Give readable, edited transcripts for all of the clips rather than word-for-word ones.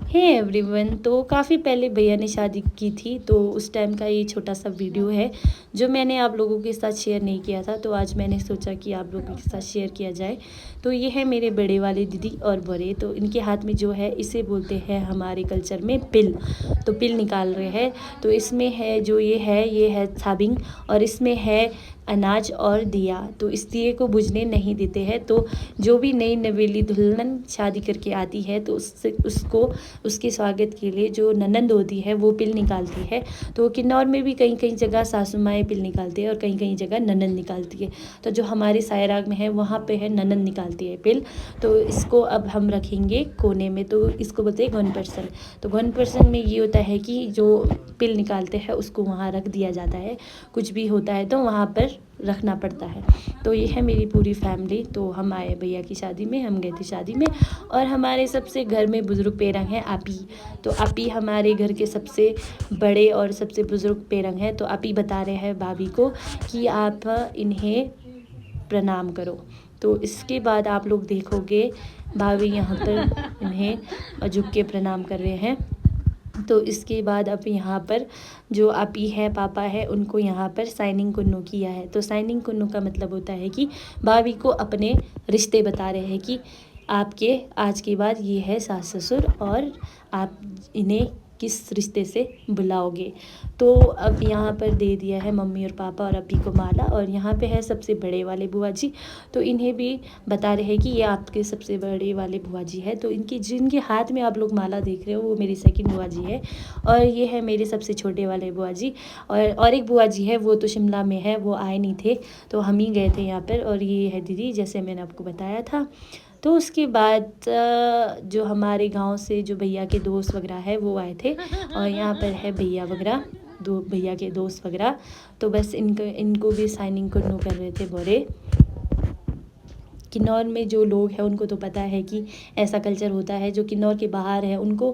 Hey everyone, तो काफ़ी पहले भैया ने शादी की थी, तो उस टाइम का ये छोटा सा वीडियो है जो मैंने आप लोगों के साथ शेयर नहीं किया था। तो आज मैंने सोचा कि आप लोगों के साथ शेयर किया जाए। तो ये है मेरे बड़े वाले दीदी और बड़े, तो इनके हाथ में जो है इसे बोलते हैं हमारे कल्चर में पिल। तो पिल निकाल रहे हैं। तो इसमें है जो ये है साबिंग, और इसमें है अनाज और दिया। तो इस दिए को बुझने नहीं देते हैं। तो जो भी नई नवेली दुल्हन शादी करके आती है तो उसको उसके स्वागत के लिए जो ननंद होती है वो पिल निकालती है। तो किन्नौर में भी कहीं कहीं जगह सासू माएँ पिल निकालती है और कहीं कहीं जगह ननंद निकालती है। तो जो हमारे सायराग में है वहाँ पे है ननंद निकालती है पिल। तो इसको अब हम रखेंगे कोने में, तो इसको बोलते हैं घन पर्सन। तो घन पर्सन में ये होता है कि जो पिल निकालते हैं उसको वहाँ रख दिया जाता है। कुछ भी होता है तो वहाँ पर रखना पड़ता है। तो ये है मेरी पूरी फैमिली। तो हम आए भैया की शादी में, हम गए थे शादी में, और हमारे सबसे घर में बुज़ुर्ग पेरंग हैं आपी। तो आपी हमारे घर के सबसे बड़े और सबसे बुज़ुर्ग पेरंग हैं। तो आपी बता रहे हैं भाभी को कि आप इन्हें प्रणाम करो। तो इसके बाद आप लोग देखोगे भाभी यहाँ पर इन्हें झुक के प्रणाम कर रहे हैं। तो इसके बाद अब यहाँ पर जो आपी है पापा है उनको यहाँ पर साइनिंग कुन्नू किया है। तो साइनिंग कुन्नू का मतलब होता है कि भाभी को अपने रिश्ते बता रहे हैं कि आपके आज के बाद ये है सास ससुर और आप इन्हें किस रिश्ते से बुलाओगे। तो अब यहाँ पर दे दिया है मम्मी और पापा और अभी को माला, और यहाँ पे है सबसे बड़े वाले बुआ जी। तो इन्हें भी बता रहे हैं कि ये आपके सबसे बड़े वाले बुआ जी है। तो इनकी जिनके हाथ में आप लोग माला देख रहे हो वो मेरी सेकंड बुआ जी है, और ये है मेरे सबसे छोटे वाले बुआ जी। और एक बुआ जी है वो तो शिमला में है, वो आए नहीं थे, तो हम ही गए थे यहाँ पर। और ये है दीदी, जैसे मैंने आपको बताया था। तो उसके बाद जो हमारे गांव से जो भैया के दोस्त वगैरह है वो आए थे, और यहाँ पर है भैया वगैरह, दो भैया के दोस्त वगैरह। तो बस इनको भी साइनिंग करनो कर रहे थे बोरे। किन्नौर में जो लोग हैं उनको तो पता है कि ऐसा कल्चर होता है। जो किन्नौर के बाहर है उनको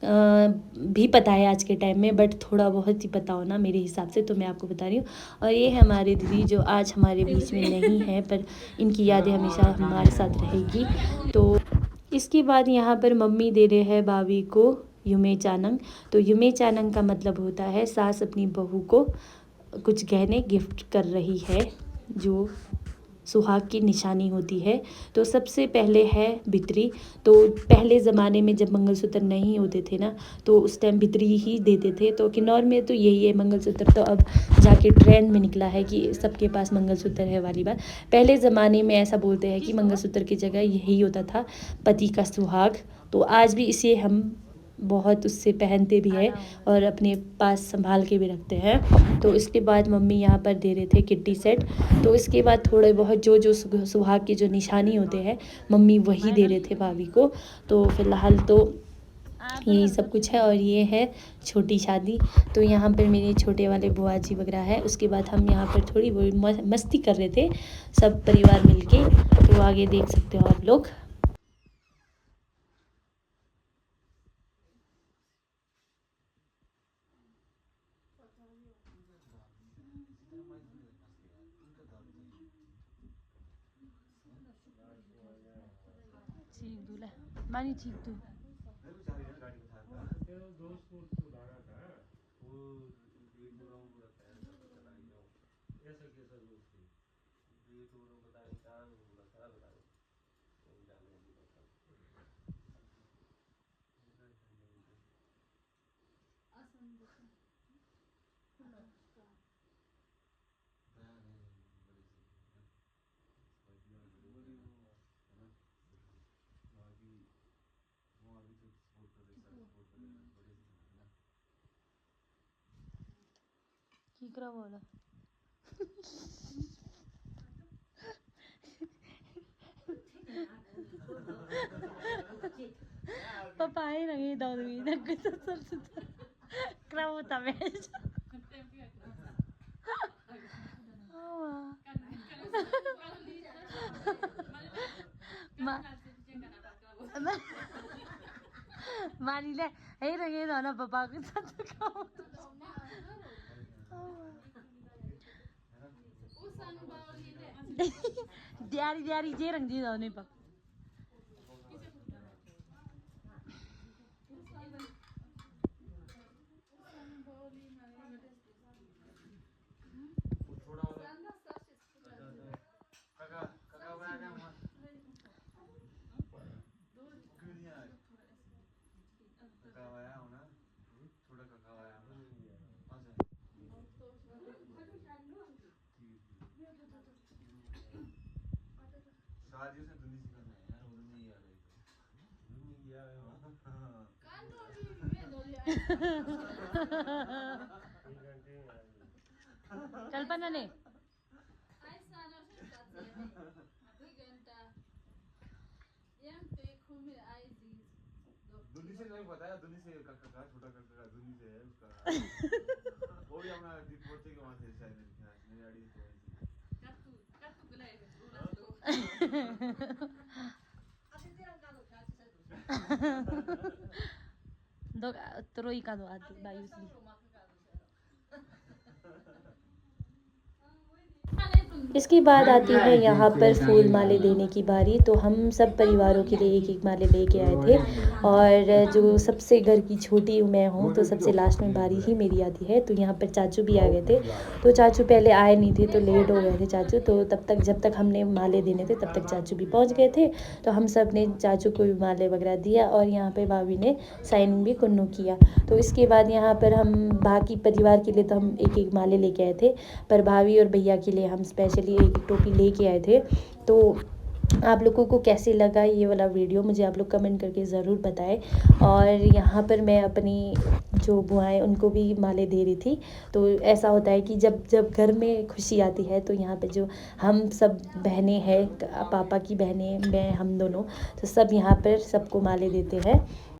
भी पता है आज के टाइम में, बट थोड़ा बहुत ही पता होना मेरे हिसाब से, तो मैं आपको बता रही हूँ। और ये है हमारी दीदी जो आज हमारे बीच में नहीं है, पर इनकी यादें हमेशा हमारे साथ रहेगी। तो इसके बाद यहाँ पर मम्मी दे रहे हैं भाभी को युमे चानंग। तो युमे चानंग का मतलब होता है सास अपनी बहू को कुछ गहने गिफ्ट कर रही है, जो सुहाग की निशानी होती है। तो सबसे पहले है भित्री। तो पहले ज़माने में जब मंगलसूत्र नहीं होते थे ना, तो उस टाइम भित्री ही देते थे। तो किन्नौर में तो यही है मंगलसूत्र, तो अब जाके ट्रेंड में निकला है कि सबके पास मंगलसूत्र है वाली बात। पहले ज़माने में ऐसा बोलते हैं कि मंगलसूत्र की जगह यही होता था पति का सुहाग। तो आज भी इसे हम बहुत उससे पहनते भी है और अपने पास संभाल के भी रखते हैं। तो इसके बाद मम्मी यहाँ पर दे रहे थे किट्टी सेट। तो इसके बाद थोड़े बहुत जो जो सुहाग की जो निशानी होते हैं मम्मी वही दे रहे थे भाभी को। तो फिलहाल तो यही सब कुछ है, और ये है छोटी शादी। तो यहाँ पर मेरे छोटे वाले बुआ जी वगैरह है। उसके बाद हम यहाँ पर थोड़ी बहुत मस्ती कर रहे थे सब परिवार मिलके। तो आगे देख सकते हो आप लोग। ठीक दूल्हा मानी ठीक तू की करा बोला papai nangi daw ni nagkasasal kramo tamesh awa ma मारीले है रंगे ना पापा के साथ खाओ दियारी दियारी जे रंग दी दो नहीं पापा आज उसने दुनी सिखाना है यार, वो नहीं यार दुनी यार कल्पना ने दुनी से नहीं पता है, दुनी से काका का छोटा काका का दुनी से है उसका वो भी अपना दीप पोते के वहां से शायद मेरी आड़ी तो दो त्रोई का दो आदि बायुस इसके बाद आती है यहाँ पर फूल माले देने की बारी। तो हम सब परिवारों के लिए एक एक माले लेके आए थे और जो सबसे घर की छोटी मैं हूँ तो सबसे लास्ट में बारी ही मेरी आती है। तो यहाँ पर चाचू भी आ गए थे, तो चाचू पहले आए नहीं थे तो लेट हो गए थे चाचू, तो तब तक जब तक हमने माले देने थे तब तक चाचू भी पहुँच गए थे। तो हम सब ने चाचू को भी माले वगैरह दिया और यहाँ पर भाभी ने साइन भी कुन्नू किया। तो इसके बाद यहाँ पर हम बाकी परिवार के लिए तो हम एक एक माले लेके आए थे, पर भाभी और भैया के लिए हम स्पेशली एक टोपी लेके आए थे। तो आप लोगों को कैसे लगा ये वाला वीडियो मुझे आप लोग कमेंट करके ज़रूर बताएं। और यहाँ पर मैं अपनी जो बुआएं उनको भी माले दे रही थी। तो ऐसा होता है कि जब जब घर में खुशी आती है तो यहाँ पे जो हम सब बहनें हैं, पापा की बहनें, मैं, हम दोनों, तो सब यहाँ पर सबको माले देते हैं।